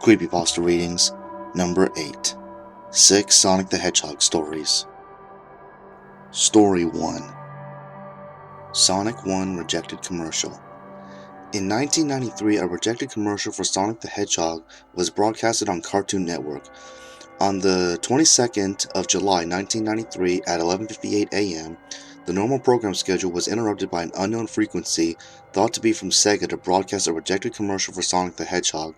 Creepypasta readings, number 8. 6 Sonic the Hedgehog stories. Story 1. Sonic 1 Rejected Commercial. In 1993, a rejected commercial for Sonic the Hedgehog was broadcasted on Cartoon Network. On the 22nd of July 1993 at 11:58 a.m., the normal program schedule was interrupted by an unknown frequency thought to be from Sega to broadcast a rejected commercial for Sonic the Hedgehog.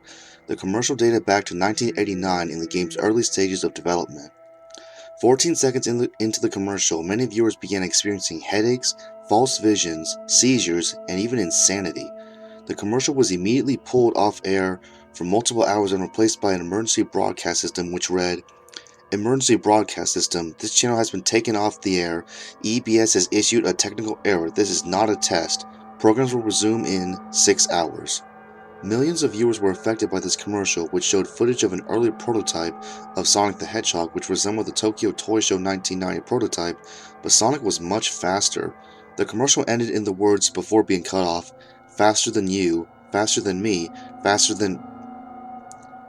The commercial dated back to 1989 in the game's early stages of development. 14 seconds into the commercial, many viewers began experiencing headaches, false visions, seizures, and even insanity. The commercial was immediately pulled off air for multiple hours and replaced by an emergency broadcast system which read, "Emergency broadcast system, this channel has been taken off the air. EBS has issued a technical error. This is not a test. Programs will resume in 6 hours. Millions of viewers were affected by this commercial, which showed footage of an early prototype of Sonic the Hedgehog, which resembled the Tokyo Toy Show 1990 prototype, but Sonic was much faster. The commercial ended in the words before being cut off, "Faster than you, faster than me, faster than..."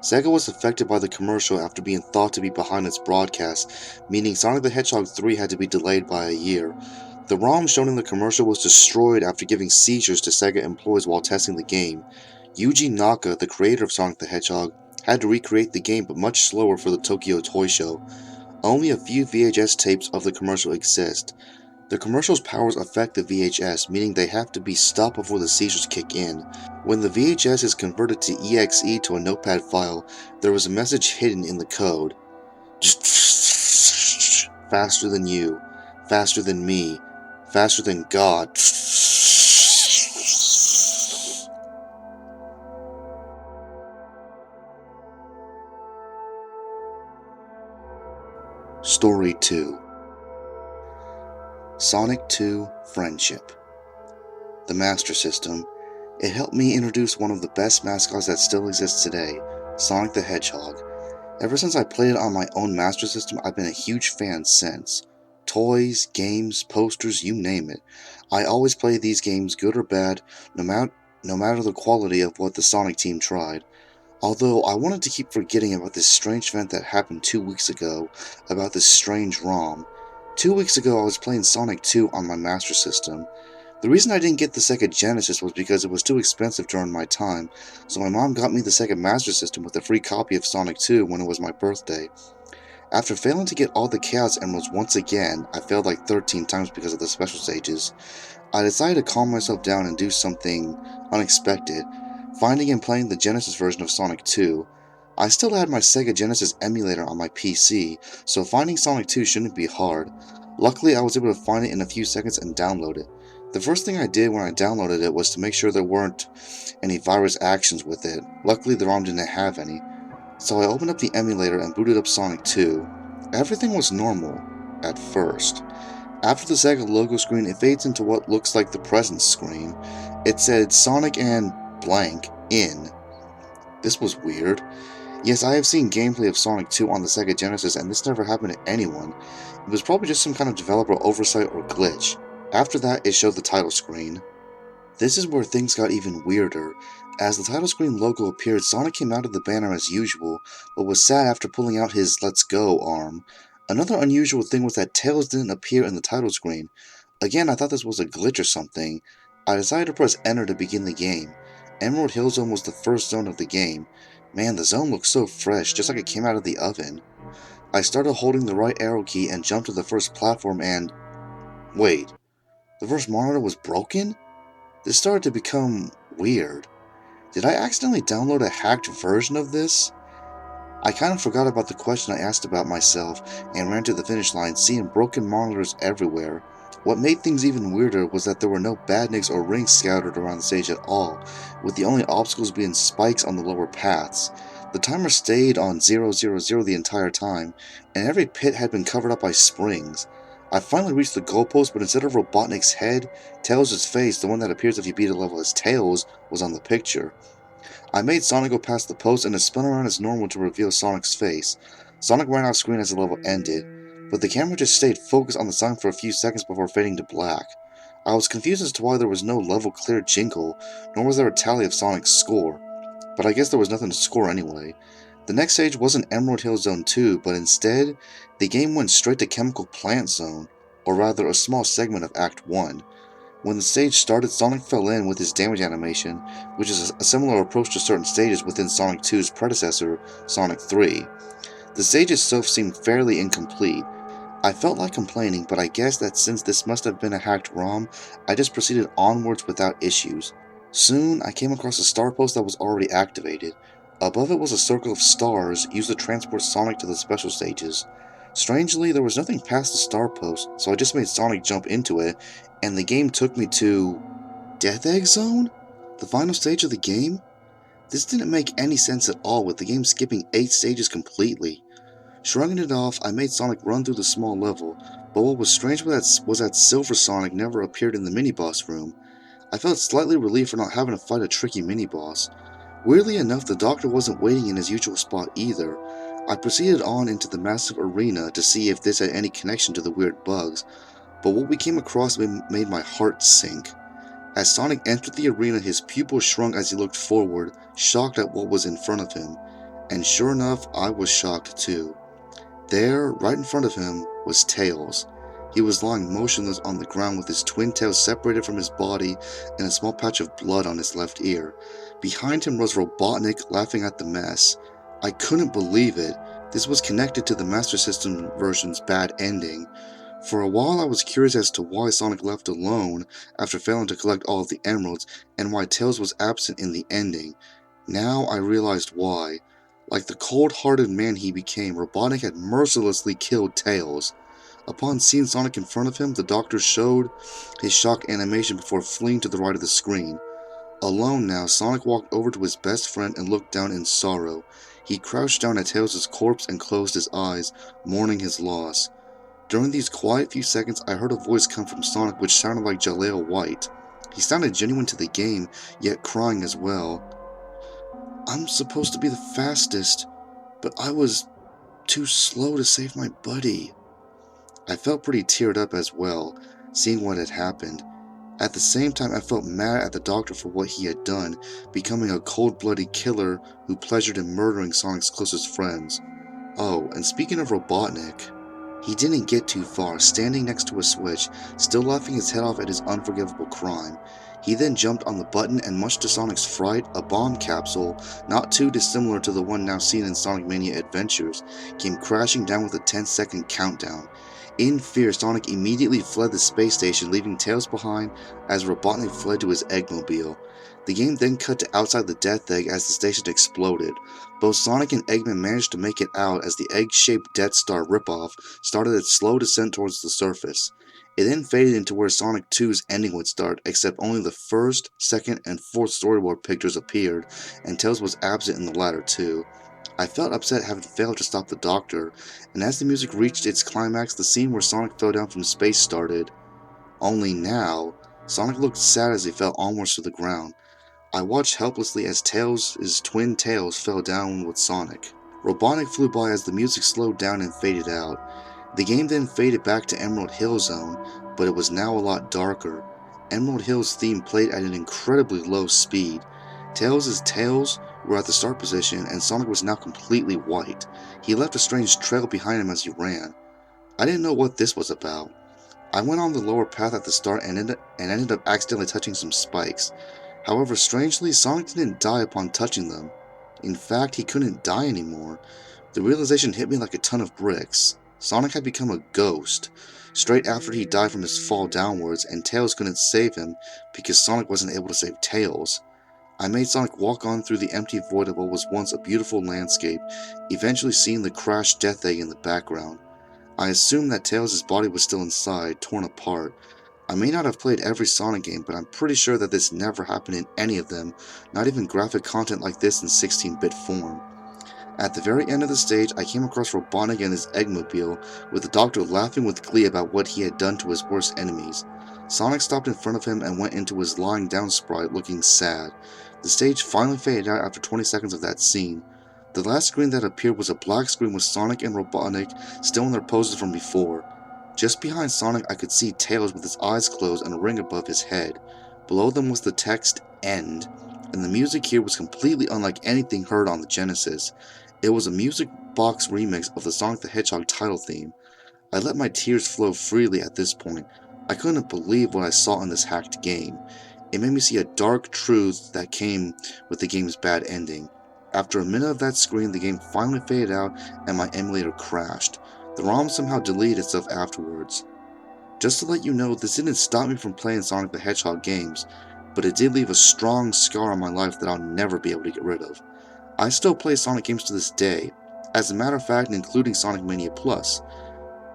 Sega was affected by the commercial after being thought to be behind its broadcast, meaning Sonic the Hedgehog 3 had to be delayed by a year. The ROM shown in the commercial was destroyed after giving seizures to Sega employees while testing the game. Yuji Naka, the creator of Sonic the Hedgehog, had to recreate the game but much slower for the Tokyo Toy Show. Only a few VHS tapes of the commercial exist. The commercial's powers affect the VHS, meaning they have to be stopped before the seizures kick in. When the VHS is converted to EXE to a notepad file, there was a message hidden in the code. Faster than you, faster than me, faster than God. Story 2. Sonic 2 Friendship. The Master System. It helped me introduce one of the best mascots that still exists today, Sonic the Hedgehog. Ever since I played it on my own Master System, I've been a huge fan since. Toys, games, posters, you name it. I always play these games, good or bad, no matter the quality of what the Sonic team tried. Although I wanted to keep forgetting about this strange event that happened 2 weeks ago, about this strange ROM. 2 weeks ago I was playing Sonic 2 on my Master System. The reason I didn't get the Sega Genesis was because it was too expensive during my time, so my mom got me the Sega Master System with a free copy of Sonic 2 when it was my birthday. After failing to get all the Chaos Emeralds once again, I failed like 13 times because of the special stages, I decided to calm myself down and do something unexpected, finding and playing the Genesis version of Sonic 2. I still had my Sega Genesis emulator on my PC, so finding Sonic 2 shouldn't be hard. Luckily, I was able to find it in a few seconds and download it. The first thing I did when I downloaded it was to make sure there weren't any virus actions with it. Luckily, the ROM didn't have any. So I opened up the emulator and booted up Sonic 2. Everything was normal, at first. After the Sega logo screen, it fades into what looks like the presence screen. It said Sonic and blank in. This was weird. Yes, I have seen gameplay of Sonic 2 on the Sega Genesis, and this never happened to anyone. It was probably just some kind of developer oversight or glitch. After that, it showed the title screen. This is where things got even weirder. As the title screen logo appeared, Sonic came out of the banner as usual, but was sad after pulling out his "Let's Go" arm. Another unusual thing was that Tails didn't appear in the title screen. Again, I thought this was a glitch or something. I decided to press enter to begin the game. Emerald Hill Zone was the first zone of the game. Man, the zone looked so fresh, just like it came out of the oven. I started holding the right arrow key and jumped to the first platform and... Wait, the first monitor was broken? This started to become weird. Did I accidentally download a hacked version of this? I kind of forgot about the question I asked about myself and ran to the finish line, seeing broken monitors everywhere. What made things even weirder was that there were no badniks or rings scattered around the stage at all, with the only obstacles being spikes on the lower paths. The timer stayed on 000 the entire time, and every pit had been covered up by springs. I finally reached the goalpost, but instead of Robotnik's head, Tails' face, the one that appears if you beat a level as Tails, was on the picture. I made Sonic go past the post and it spun around as normal to reveal Sonic's face. Sonic ran off screen as the level ended, but the camera just stayed focused on the sign for a few seconds before fading to black. I was confused as to why there was no level clear jingle, nor was there a tally of Sonic's score. but I guess there was nothing to score anyway. The next stage wasn't Emerald Hill Zone 2, but instead, the game went straight to Chemical Plant Zone, or rather a small segment of Act 1. When the stage started, Sonic fell in with his damage animation, which is a similar approach to certain stages within Sonic 2's predecessor, Sonic 3. The stage itself seemed fairly incomplete. I felt like complaining, but I guess that since this must have been a hacked ROM, I just proceeded onwards without issues. Soon, I came across a star post that was already activated. Above it was a circle of stars used to transport Sonic to the special stages. Strangely, there was nothing past the star post, so I just made Sonic jump into it, and the game took me to Death Egg Zone? The final stage of the game? This didn't make any sense at all, with the game skipping 8 stages completely. Shrugging it off, I made Sonic run through the small level, but what was strange was that Silver Sonic never appeared in the mini-boss room. I felt slightly relieved for not having to fight a tricky mini-boss. Weirdly enough, the Doctor wasn't waiting in his usual spot either. I proceeded on into the massive arena to see if this had any connection to the weird bugs, but what we came across made my heart sink. As Sonic entered the arena, his pupils shrunk as he looked forward, shocked at what was in front of him. And sure enough, I was shocked too. There, right in front of him, was Tails. He was lying motionless on the ground with his twin tails separated from his body and a small patch of blood on his left ear. Behind him was Robotnik laughing at the mess. I couldn't believe it. This was connected to the Master System version's bad ending. For a while I was curious as to why Sonic left alone after failing to collect all of the emeralds and why Tails was absent in the ending. Now I realized why. Like the cold-hearted man he became, Robotnik had mercilessly killed Tails. Upon seeing Sonic in front of him, the Doctor showed his shock animation before fleeing to the right of the screen. Alone now, Sonic walked over to his best friend and looked down in sorrow. He crouched down at Tails' corpse and closed his eyes, mourning his loss. During these quiet few seconds, I heard a voice come from Sonic which sounded like Jaleel White. He sounded genuine to the game, yet crying as well. "I'm supposed to be the fastest, but I was too slow to save my buddy." I felt pretty teared up as well, seeing what had happened. At the same time, I felt mad at the Doctor for what he had done, becoming a cold-blooded killer who pleasured in murdering Sonic's closest friends. Oh, and speaking of Robotnik, he didn't get too far, standing next to a switch, still laughing his head off at his unforgivable crime. He then jumped on the button and, much to Sonic's fright, a bomb capsule, not too dissimilar to the one now seen in Sonic Mania Adventures, came crashing down with a 10-second countdown. In fear, Sonic immediately fled the space station, leaving Tails behind as Robotnik fled to his Eggmobile. The game then cut to outside the Death Egg as the station exploded. Both Sonic and Eggman managed to make it out as the egg-shaped Death Star ripoff started its slow descent towards the surface. It then faded into where Sonic 2's ending would start, except only the first, second, and fourth storyboard pictures appeared, and Tails was absent in the latter two. I felt upset having failed to stop the Doctor, and as the music reached its climax, the scene where Sonic fell down from space started. Only now, Sonic looked sad as he fell onwards to the ground. I watched helplessly as Tails' twin tails fell down with Sonic. Robotnik flew by as the music slowed down and faded out. The game then faded back to Emerald Hill Zone, but it was now a lot darker. Emerald Hill's theme played at an incredibly low speed. Tails' tails were at the start position, and Sonic was now completely white. He left a strange trail behind him as he ran. I didn't know what this was about. I went on the lower path at the start and ended up accidentally touching some spikes. However, strangely, Sonic didn't die upon touching them. In fact, he couldn't die anymore. The realization hit me like a ton of bricks. Sonic had become a ghost. Straight after he died from his fall downwards, and Tails couldn't save him because Sonic wasn't able to save Tails. I made Sonic walk on through the empty void of what was once a beautiful landscape, eventually seeing the crashed Death Egg in the background. I assumed that Tails' body was still inside, torn apart. I may not have played every Sonic game, but I'm pretty sure that this never happened in any of them, not even graphic content like this in 16-bit form. At the very end of the stage, I came across Robotnik and his Eggmobile, with the Doctor laughing with glee about what he had done to his worst enemies. Sonic stopped in front of him and went into his lying down sprite, looking sad. The stage finally faded out after 20 seconds of that scene. The last screen that appeared was a black screen with Sonic and Robotnik still in their poses from before. Just behind Sonic, I could see Tails with his eyes closed and a ring above his head. Below them was the text, "End." and the music here was completely unlike anything heard on the Genesis. It was a music box remix of the Sonic the Hedgehog title theme. I let my tears flow freely at this point. I couldn't believe what I saw in this hacked game. It made me see a dark truth that came with the game's bad ending. After a minute of that screen, the game finally faded out and my emulator crashed. The ROM somehow deleted itself afterwards. Just to let you know, this didn't stop me from playing Sonic the Hedgehog games, but it did leave a strong scar on my life that I'll never be able to get rid of. I still play Sonic games to this day, as a matter of fact including Sonic Mania Plus,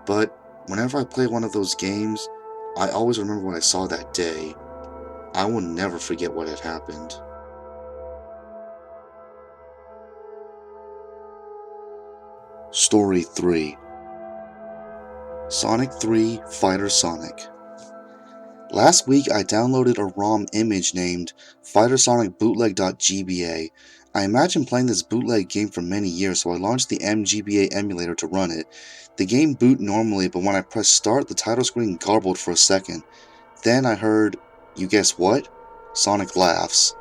but whenever I play one of those games, I always remember what I saw that day. I will never forget what had happened. Story 3. Sonic 3 Fighter Sonic. Last week I downloaded a ROM image named FighterSonicBootleg.gba. I imagined playing this bootleg game for many years, so I launched the MGBA emulator to run it. The game booted normally, but when I pressed start, the title screen garbled for a second. Then I heard, you guess what? Sonic laughs.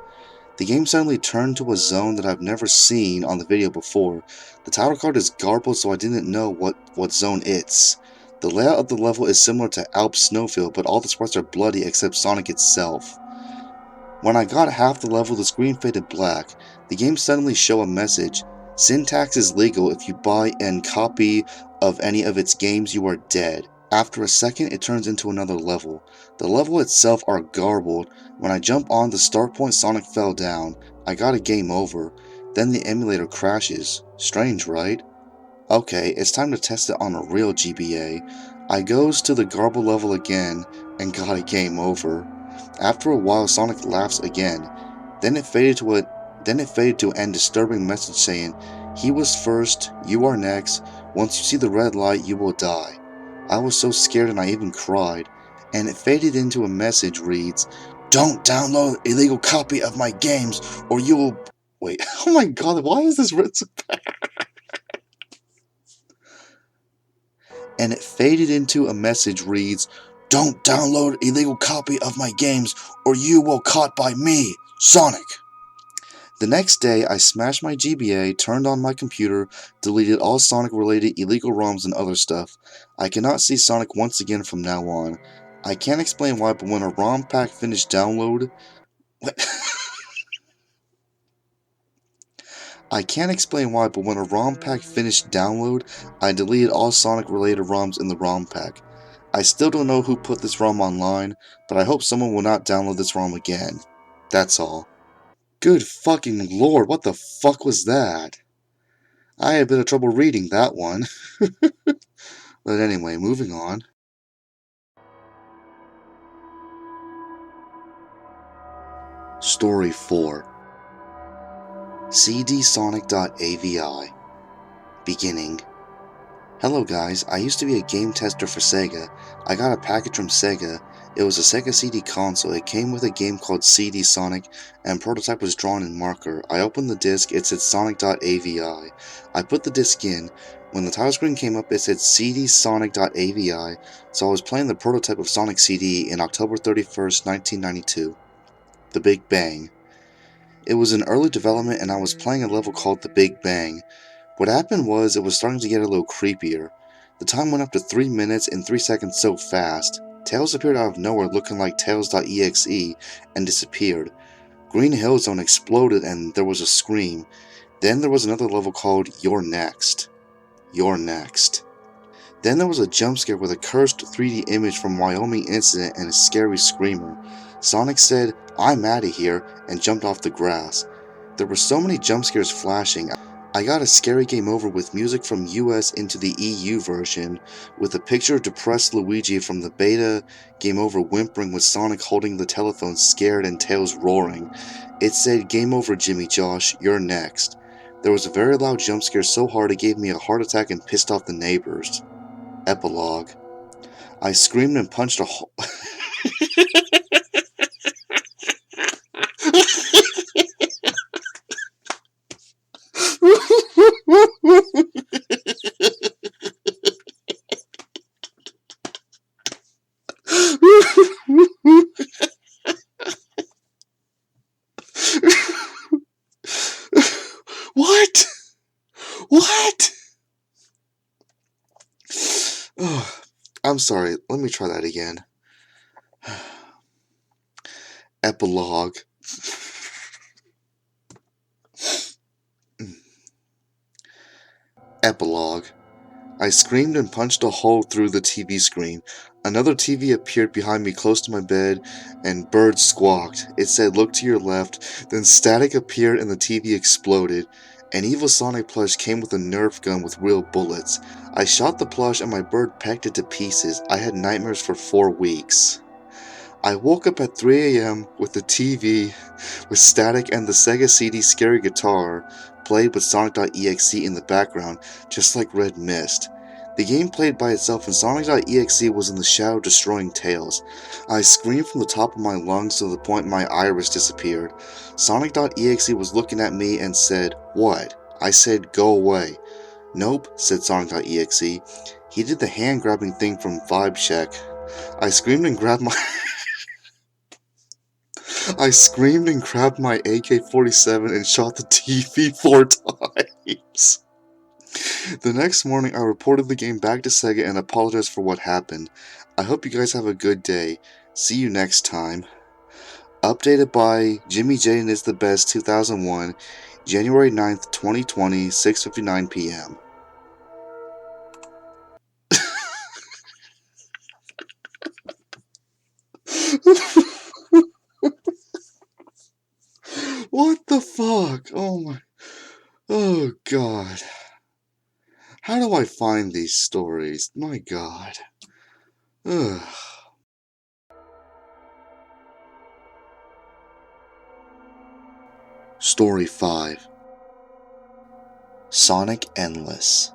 The game suddenly turned to a zone that I've never seen on the video before. The title card is garbled, so I didn't know what zone it's. The layout of the level is similar to Alp Snowfield, but all the sprites are bloody except Sonic itself. When I got half the level, the screen faded black. The game suddenly showed a message. Syntax is legal. If you buy a copy of any of its games, you are dead. After a second, it turns into another level. The level itself are garbled. When I jump on the start point, Sonic fell down. I got a game over. Then the emulator crashes. Strange, right? Okay, it's time to test it on a real GBA. I goes to the garble level again and got a game over. After a while, Sonic laughs again. Then it faded to an disturbing message saying, "He was first, you are next. Once you see the red light, you will die." I was so scared and I even cried. And it faded into a message reads, "Don't download illegal copy of my games or you will..." Wait, oh my god, why is this written so bad? And it faded into a message reads, "Don't download illegal copy of my games or you will caught by me, Sonic." The next day, I smashed my GBA, turned on my computer, deleted all Sonic-related illegal ROMs and other stuff. I cannot see Sonic once again from now on. I can't explain why, but when a ROM pack finished download... What? I can't explain why, but when a ROM pack finished download, I deleted all Sonic-related ROMs in the ROM pack. I still don't know who put this ROM online, but I hope someone will not download this ROM again. That's all. Good fucking lord, what the fuck was that? I had a bit of trouble reading that one. But anyway, moving on. Story 4. cdsonic.avi. Beginning. Hello guys, I used to be a game tester for Sega. I got a package from Sega. It was a Sega CD console. It came with a game called CD Sonic, and prototype was drawn in marker. I opened the disc, it said sonic.avi. I put the disc in. When the title screen came up, it said cdsonic.avi, so I was playing the prototype of Sonic CD in October 31st, 1992. The Big Bang. It was in early development and I was playing a level called The Big Bang. What happened was it was starting to get a little creepier. The time went up to 3 minutes and 3 seconds so fast. Tails appeared out of nowhere looking like Tails.exe and disappeared. Green Hill Zone exploded and there was a scream. Then there was another level called You're Next. You're Next. Then there was a jump scare with a cursed 3D image from Wyoming Incident and a scary screamer. Sonic said, "I'm outta here," and jumped off the grass. There were so many jump scares flashing. I got a scary game over with music from US into the EU version, with a picture of depressed Luigi from the beta game over whimpering with Sonic holding the telephone scared and Tails roaring. It said, "Game over Jimmy Josh, you're next." There was a very loud jump scare so hard it gave me a heart attack and pissed off the neighbors. Epilogue. I screamed and punched a hole. I'm sorry, let me try that again. Epilogue. Epilogue. I screamed and punched a hole through the TV screen. Another TV appeared behind me close to my bed, and birds squawked. It said, "Look to your left." Then static appeared and the TV exploded. An evil Sonic plush came with a Nerf gun with real bullets. I shot the plush and my bird pecked it to pieces. I had nightmares for 4 weeks. I woke up at 3 a.m. with the TV with static and the Sega CD Scary Guitar played with sonic.exe in the background, just like Red Mist. The game played by itself and sonic.exe was in the shadow destroying Tails. I screamed from the top of my lungs to the point my iris disappeared. Sonic.exe was looking at me and said, "What?" I said, "Go away." "Nope," said Sonic.exe. He did the hand grabbing thing from Vibe Check. I screamed and grabbed my AK-47 and shot the TV 4 times. The next morning, I reported the game back to Sega and apologized for what happened. I hope you guys have a good day. See you next time. Updated by Jimmy Jaden is the Best 2001, January 9th, 2020, 6:59 p.m. What the fuck? Oh god. How do I find these stories? My god. Ugh. Story 5. Sonic Endless.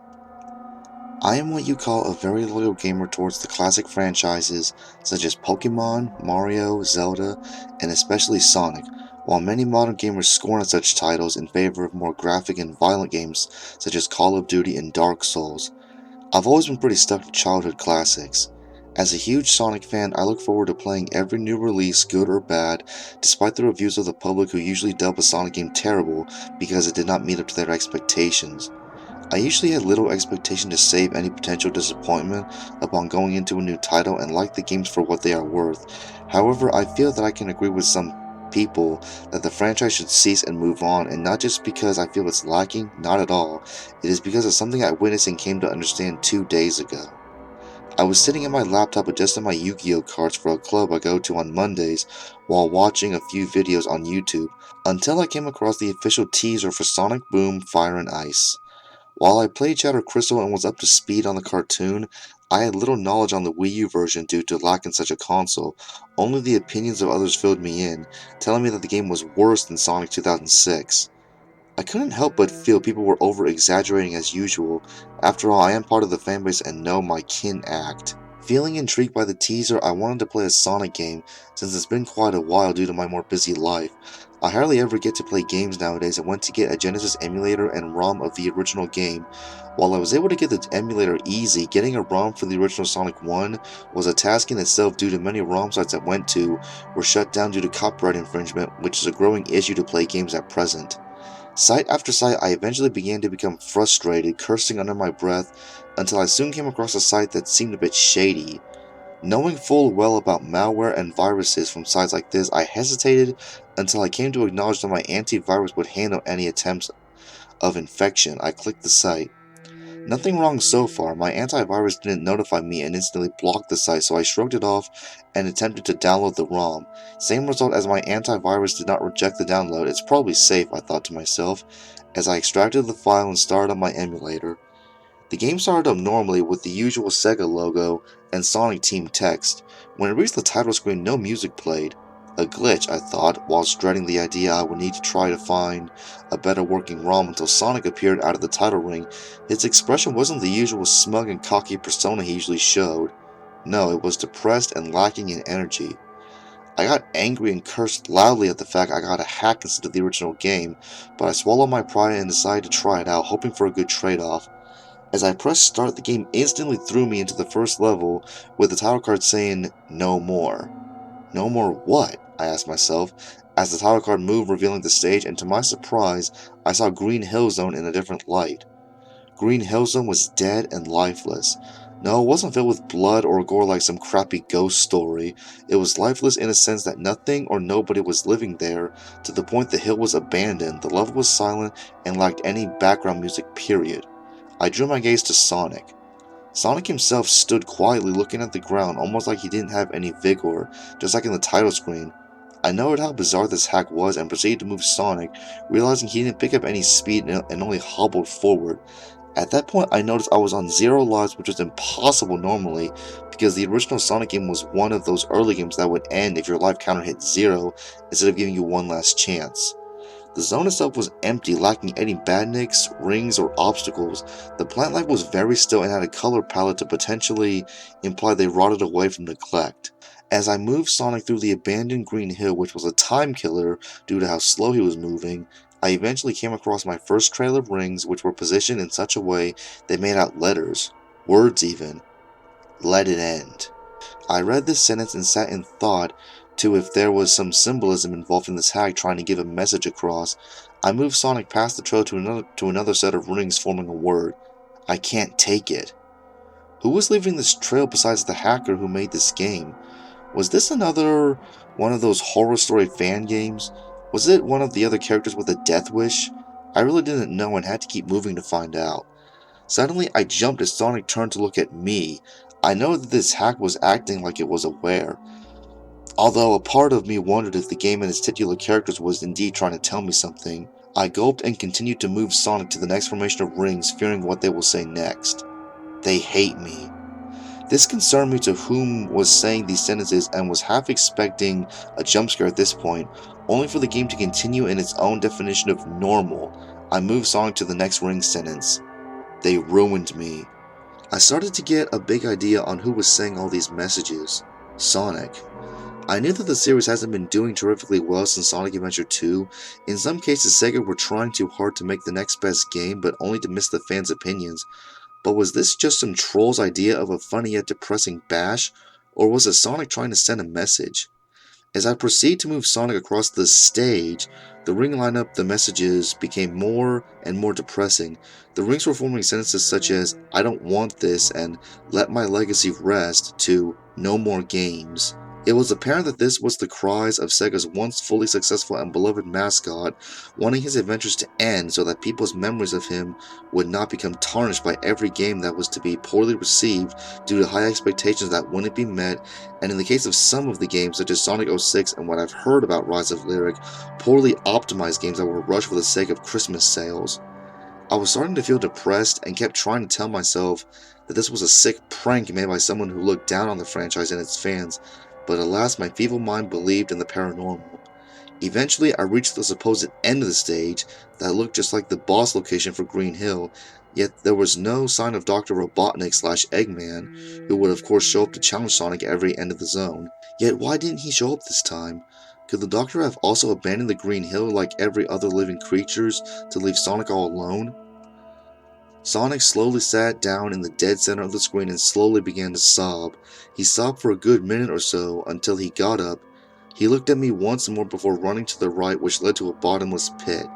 I am what you call a very loyal gamer towards the classic franchises such as Pokemon, Mario, Zelda, and especially Sonic, while many modern gamers scorn at such titles in favor of more graphic and violent games such as Call of Duty and Dark Souls. I've always been pretty stuck to childhood classics. As a huge Sonic fan, I look forward to playing every new release, good or bad, despite the reviews of the public who usually dub a Sonic game terrible because it did not meet up to their expectations. I usually had little expectation to save any potential disappointment upon going into a new title and like the games for what they are worth. However, I feel that I can agree with some people that the franchise should cease and move on, and not just because I feel it's lacking, not at all. It is because of something I witnessed and came to understand 2 days ago. I was sitting at my laptop adjusting my Yu-Gi-Oh cards for a club I go to on Mondays while watching a few videos on YouTube until I came across the official teaser for Sonic Boom Fire and Ice. While I played Shadow Crystal and was up to speed on the cartoon, I had little knowledge on the Wii U version due to lacking such a console. Only the opinions of others filled me in, telling me that the game was worse than Sonic 2006. I couldn't help but feel people were over-exaggerating as usual. After all, I am part of the fanbase and know my kin act. Feeling intrigued by the teaser, I wanted to play a Sonic game since it's been quite a while due to my more busy life. I hardly ever get to play games nowadays and went to get a Genesis emulator and ROM of the original game. While I was able to get the emulator easy, getting a ROM for the original Sonic 1 was a task in itself due to many ROM sites I went to were shut down due to copyright infringement, which is a growing issue to play games at present. Site after site, I eventually began to become frustrated, cursing under my breath, until I soon came across a site that seemed a bit shady. Knowing full well about malware and viruses from sites like this, I hesitated until I came to acknowledge that my antivirus would handle any attempts of infection. I clicked the site. Nothing wrong so far. My antivirus didn't notify me and instantly blocked the site, so I shrugged it off and attempted to download the ROM. Same result as my antivirus did not reject the download. It's probably safe, I thought to myself, as I extracted the file and started on my emulator. The game started up normally with the usual Sega logo and Sonic Team text. When it reached the title screen, no music played. A glitch, I thought, whilst dreading the idea I would need to try to find a better working ROM until Sonic appeared out of the title ring. His expression wasn't the usual smug and cocky persona he usually showed. No, it was depressed and lacking in energy. I got angry and cursed loudly at the fact I got a hack instead of the original game, but I swallowed my pride and decided to try it out, hoping for a good trade-off. As I pressed start, the game instantly threw me into the first level with the title card saying, "No more." No more what? I asked myself, as the title card moved revealing the stage, and to my surprise, I saw Green Hill Zone in a different light. Green Hill Zone was dead and lifeless. No, it wasn't filled with blood or gore like some crappy ghost story. It was lifeless in a sense that nothing or nobody was living there, to the point the hill was abandoned, the level was silent, and lacked any background music, period. I drew my gaze to Sonic. Sonic himself stood quietly looking at the ground, almost like he didn't have any vigor, just like in the title screen. I noted how bizarre this hack was and proceeded to move Sonic, realizing he didn't pick up any speed and only hobbled forward. At that point, I noticed I was on 0 lives, which was impossible normally, because the original Sonic game was one of those early games that would end if your life counter hit 0, instead of giving you one last chance. The zone itself was empty, lacking any badniks, rings, or obstacles. The plant life was very still and had a color palette to potentially imply they rotted away from neglect. As I moved Sonic through the abandoned green hill, which was a time killer due to how slow he was moving, I eventually came across my first trail of rings, which were positioned in such a way they made out letters, words even. Let it end. I read this sentence and sat in thought to if there was some symbolism involved in this hack trying to give a message across. I moved Sonic past the trail to another set of rings forming a word. I can't take it. Who was leaving this trail besides the hacker who made this game? Was this another one of those horror story fan games? Was it one of the other characters with a death wish? I really didn't know and had to keep moving to find out. Suddenly, I jumped as Sonic turned to look at me. I know that this hack was acting like it was aware, although a part of me wondered if the game and its titular characters was indeed trying to tell me something. I gulped and continued to move Sonic to the next formation of rings, fearing what they will say next. They hate me. This concerned me to whom was saying these sentences and was half expecting a jump scare at this point, only for the game to continue in its own definition of normal. I moved Sonic to the next ring sentence. They ruined me. I started to get a big idea on who was saying all these messages. Sonic. I knew that the series hasn't been doing terrifically well since Sonic Adventure 2. In some cases, Sega were trying too hard to make the next best game, but only to miss the fans' opinions. But was this just some troll's idea of a funny yet depressing bash, or was it Sonic trying to send a message? As I proceed to move Sonic across the stage, the ring lineup, the messages became more and more depressing. The rings were forming sentences such as, I don't want this, and let my legacy rest, to no more games. It was apparent that this was the cries of Sega's once fully successful and beloved mascot, wanting his adventures to end so that people's memories of him would not become tarnished by every game that was to be poorly received due to high expectations that wouldn't be met, and in the case of some of the games such as Sonic 06 and what I've heard about Rise of Lyric, poorly optimized games that were rushed for the sake of Christmas sales. I was starting to feel depressed and kept trying to tell myself that this was a sick prank made by someone who looked down on the franchise and its fans, but alas, my feeble mind believed in the paranormal. Eventually, I reached the supposed end of the stage that looked just like the boss location for Green Hill, yet there was no sign of Dr. Robotnik/Eggman, who would of course show up to challenge Sonic at every end of the zone. Yet why didn't he show up this time? Could the Doctor have also abandoned the Green Hill like every other living creatures to leave Sonic all alone? Sonic slowly sat down in the dead center of the screen and slowly began to sob. He sobbed for a good minute or so until he got up. He looked at me once more before running to the right, which led to a bottomless pit.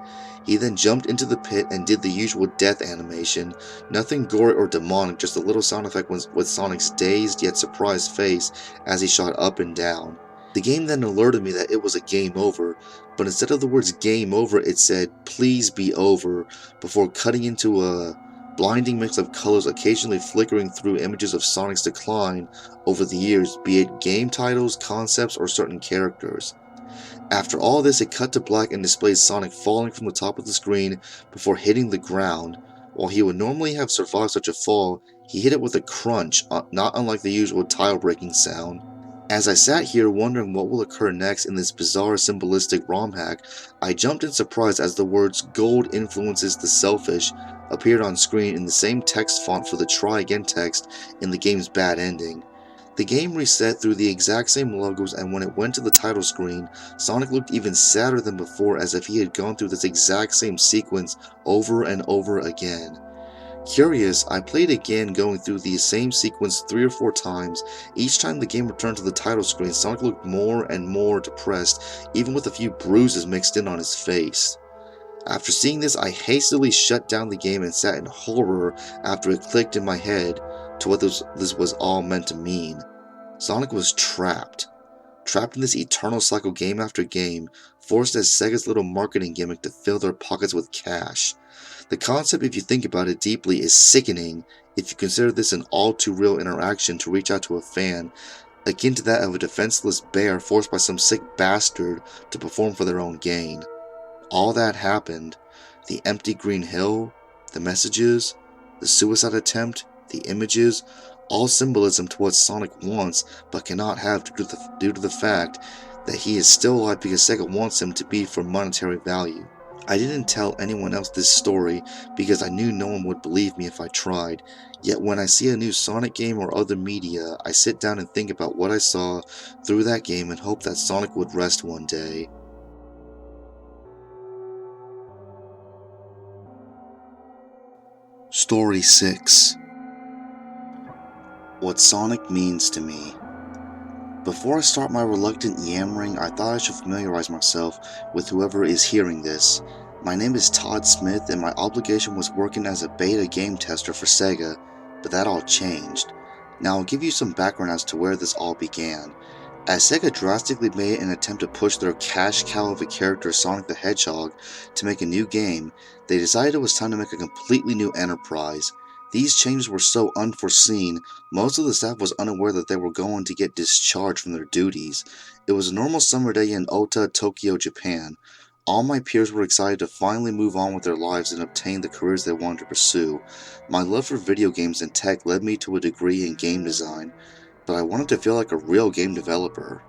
He then jumped into the pit and did the usual death animation. Nothing gory or demonic, just a little sound effect with Sonic's dazed yet surprised face as he shot up and down. The game then alerted me that it was a game over, but instead of the words game over, it said please be over, before cutting into a blinding mix of colors occasionally flickering through images of Sonic's decline over the years, be it game titles, concepts, or certain characters. After all this, it cut to black and displayed Sonic falling from the top of the screen before hitting the ground. While he would normally have survived such a fall, he hit it with a crunch, not unlike the usual tile-breaking sound. As I sat here wondering what will occur next in this bizarre symbolistic ROM hack, I jumped in surprise as the words "Gold influences the selfish" appeared on screen in the same text font for the try again text in the game's bad ending. The game reset through the exact same logos, and when it went to the title screen, Sonic looked even sadder than before, as if he had gone through this exact same sequence over and over again. Curious, I played again, going through the same sequence 3 or 4 times. Each time the game returned to the title screen, Sonic looked more and more depressed, even with a few bruises mixed in on his face. After seeing this, I hastily shut down the game and sat in horror after it clicked in my head. to what this was all meant to mean. Sonic was trapped in this eternal cycle game after game, forced as Sega's little marketing gimmick to fill their pockets with cash. The concept, if you think about it deeply, is sickening if you consider this an all-too-real interaction to reach out to a fan, akin to that of a defenseless bear forced by some sick bastard to perform for their own gain. All that happened, the empty green hill, the messages, the suicide attempt, the images, all symbolism to what Sonic wants but cannot have due to the fact that he is still alive because Sega wants him to be for monetary value. I didn't tell anyone else this story because I knew no one would believe me if I tried, yet when I see a new Sonic game or other media, I sit down and think about what I saw through that game and hope that Sonic would rest one day. Story 6. What Sonic means to me. Before I start my reluctant yammering, I thought I should familiarize myself with whoever is hearing this. My name is Todd Smith, and my obligation was working as a beta game tester for Sega, but that all changed. Now I'll give you some background as to where this all began. As Sega drastically made an attempt to push their cash cow of a character Sonic the Hedgehog to make a new game, they decided it was time to make a completely new enterprise. These changes were so unforeseen, most of the staff was unaware that they were going to get discharged from their duties. It was a normal summer day in Ota, Tokyo, Japan. All my peers were excited to finally move on with their lives and obtain the careers they wanted to pursue. My love for video games and tech led me to a degree in game design, but I wanted to feel like a real game developer.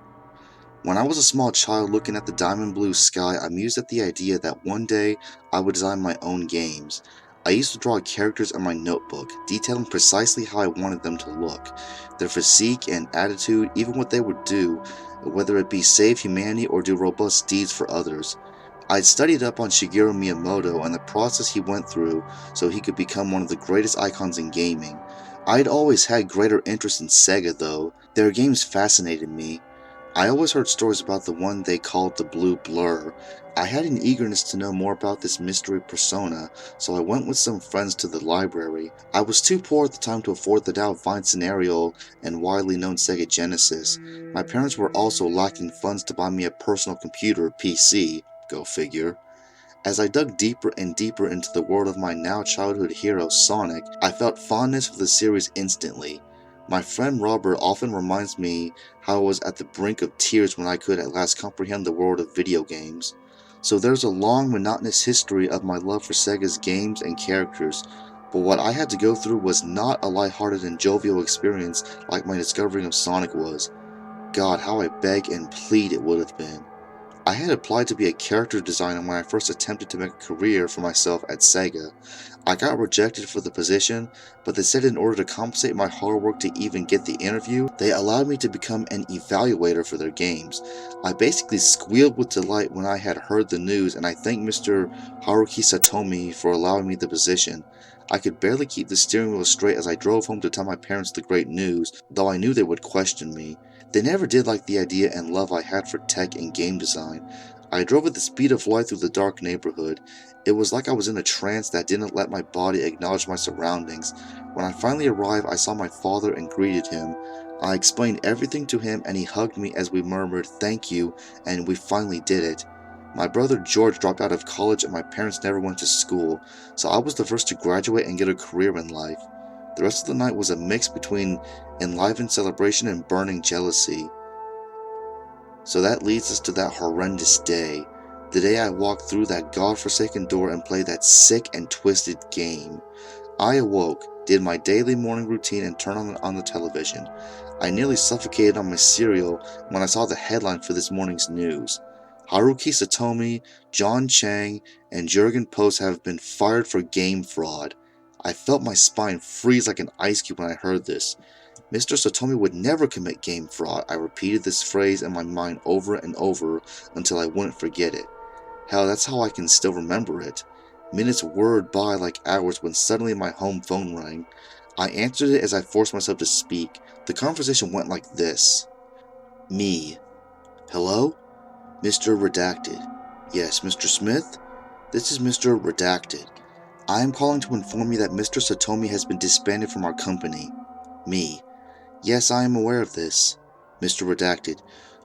When I was a small child looking at the diamond blue sky, I mused at the idea that one day I would design my own games. I used to draw characters in my notebook, detailing precisely how I wanted them to look, their physique and attitude, even what they would do, whether it be save humanity or do robust deeds for others. I'd studied up on Shigeru Miyamoto and the process he went through so he could become one of the greatest icons in gaming. I'd always had greater interest in Sega though. Their games fascinated me. I always heard stories about the one they called the Blue Blur. I had an eagerness to know more about this mystery persona, so I went with some friends to the library. I was too poor at the time to afford the now fine scenario and widely known Sega Genesis. My parents were also lacking funds to buy me a personal computer, PC, go figure. As I dug deeper and deeper into the world of my now childhood hero Sonic, I felt fondness for the series instantly. My friend Robert often reminds me how I was at the brink of tears when I could at last comprehend the world of video games. So there's a long, monotonous history of my love for Sega's games and characters, but what I had to go through was not a lighthearted and jovial experience like my discovering of Sonic was. God, how I beg and plead it would have been. I had applied to be a character designer when I first attempted to make a career for myself at Sega. I got rejected for the position, but they said in order to compensate my hard work to even get the interview, they allowed me to become an evaluator for their games. I basically squealed with delight when I had heard the news, and I thanked Mr. Haruki Satomi for allowing me the position. I could barely keep the steering wheel straight as I drove home to tell my parents the great news, though I knew they would question me. They never did like the idea and love I had for tech and game design. I drove at the speed of light through the dark neighborhood. It was like I was in a trance that didn't let my body acknowledge my surroundings. When I finally arrived, I saw my father and greeted him. I explained everything to him and he hugged me as we murmured, "Thank you," and we finally did it. My brother George dropped out of college and my parents never went to school, so I was the first to graduate and get a career in life. The rest of the night was a mix between enlivened celebration and burning jealousy. So that leads us to that horrendous day. The day I walked through that godforsaken door and played that sick and twisted game. I awoke, did my daily morning routine and turned on the television. I nearly suffocated on my cereal when I saw the headline for this morning's news. Haruki Satomi, John Chang, and Jurgen Post have been fired for game fraud. I felt my spine freeze like an ice cube when I heard this. Mr. Satomi would never commit game fraud. I repeated this phrase in my mind over and over until I wouldn't forget it. Hell, that's how I can still remember it. Minutes whirred by like hours when suddenly my home phone rang. I answered it as I forced myself to speak. The conversation went like this. Me. Hello? Mr. Redacted. Yes, Mr. Smith? This is Mr. Redacted. I am calling to inform you that Mr. Satomi has been disbanded from our company. Me. Yes, I am aware of this. Mr. Redacted.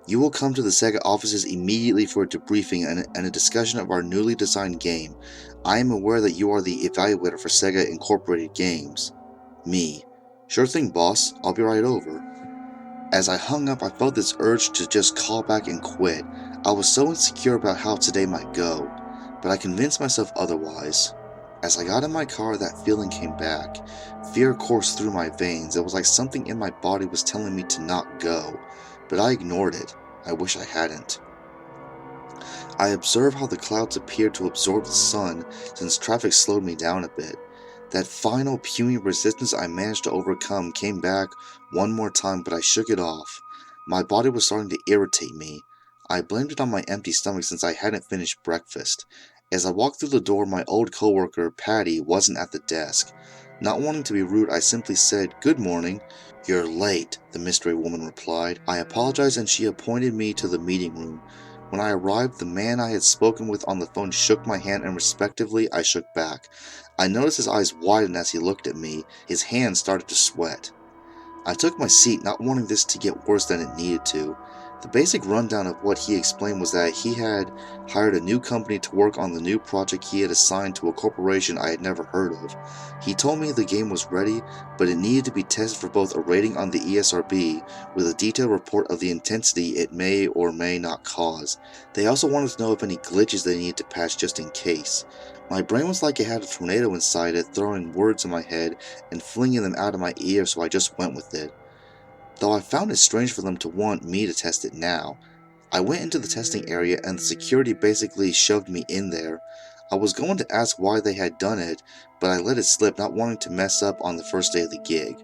You will come to the Sega offices immediately for a debriefing and a discussion of our newly designed game. I am aware that you are the evaluator for Sega Incorporated games. Me. Sure thing, boss. I'll be right over. As I hung up, I felt this urge to just call back and quit. I was so insecure about how today might go, but I convinced myself otherwise. As I got in my car, that feeling came back. Fear coursed through my veins. It was like something in my body was telling me to not go, but I ignored it. I wish I hadn't. I observed how the clouds appeared to absorb the sun since traffic slowed me down a bit. That final puny resistance I managed to overcome came back one more time, but I shook it off. My body was starting to irritate me. I blamed it on my empty stomach since I hadn't finished breakfast. As I walked through the door, my old coworker, Patty, wasn't at the desk. Not wanting to be rude, I simply said, "Good morning." "You're late," the mystery woman replied. I apologized and she appointed me to the meeting room. When I arrived, the man I had spoken with on the phone shook my hand and respectively I shook back. I noticed his eyes widen as he looked at me. His hands started to sweat. I took my seat, not wanting this to get worse than it needed to. The basic rundown of what he explained was that he had hired a new company to work on the new project he had assigned to a corporation I had never heard of. He told me the game was ready, but it needed to be tested for both a rating on the ESRB with a detailed report of the intensity it may or may not cause. They also wanted to know if any glitches they needed to patch just in case. My brain was like it had a tornado inside it, throwing words in my head and flinging them out of my ear, so I just went with it. Though I found it strange for them to want me to test it now. I went into the testing area and the security basically shoved me in there. I was going to ask why they had done it, but I let it slip, not wanting to mess up on the first day of the gig.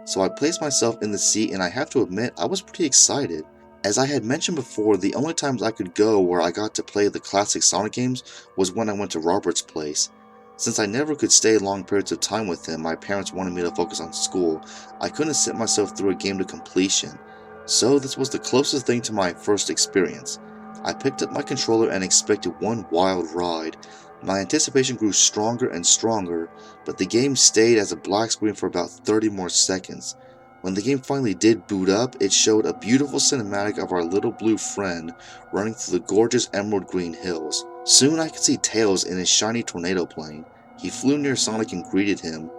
So I placed myself in the seat and I have to admit I was pretty excited. As I had mentioned before, the only times I could go where I got to play the classic Sonic games was when I went to Robert's place. Since I never could stay long periods of time with him, my parents wanted me to focus on school. I couldn't sit myself through a game to completion. So this was the closest thing to my first experience. I picked up my controller and expected one wild ride. My anticipation grew stronger and stronger, but the game stayed as a black screen for about 30 more seconds. When the game finally did boot up, it showed a beautiful cinematic of our little blue friend running through the gorgeous emerald green hills. Soon I could see Tails in his shiny tornado plane. He flew near Sonic and greeted him.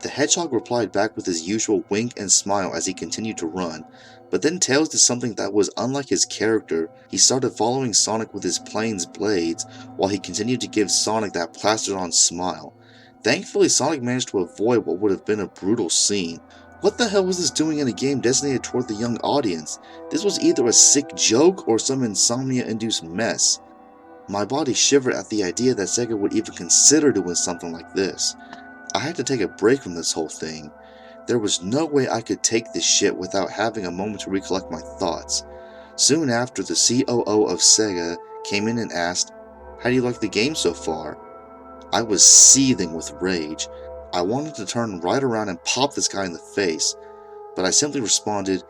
The Hedgehog replied back with his usual wink and smile as he continued to run, but then Tails did something that was unlike his character. He started following Sonic with his plane's blades, while he continued to give Sonic that plastered-on smile. Thankfully, Sonic managed to avoid what would have been a brutal scene. What the hell was this doing in a game designated toward the young audience? This was either a sick joke or some insomnia-induced mess. My body shivered at the idea that Sega would even consider doing something like this. I had to take a break from this whole thing. There was no way I could take this shit without having a moment to recollect my thoughts. Soon after, the COO of Sega came in and asked, "How do you like the game so far?" I was seething with rage. I wanted to turn right around and pop this guy in the face, but I simply responded,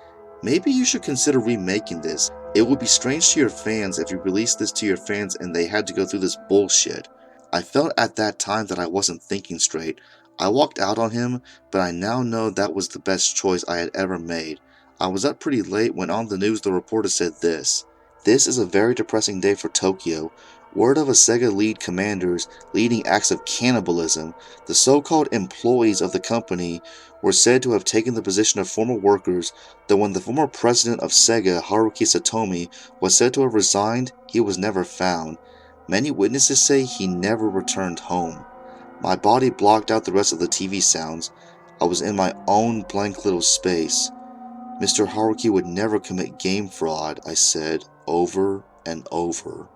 "Maybe you should consider remaking this. It would be strange to your fans if you released this to your fans and they had to go through this bullshit." I felt at that time that I wasn't thinking straight. I walked out on him, but I now know that was the best choice I had ever made. I was up pretty late when on the news the reporter said this: "This is a very depressing day for Tokyo. Word of a Sega lead commander's leading acts of cannibalism. The so-called employees of the company were said to have taken the position of former workers, though when the former president of Sega, Haruki Satomi, was said to have resigned, he was never found. Many witnesses say he never returned home." My body blocked out the rest of the TV sounds. I was in my own blank little space. "Mr. Haruki would never commit game fraud," I said, over and over.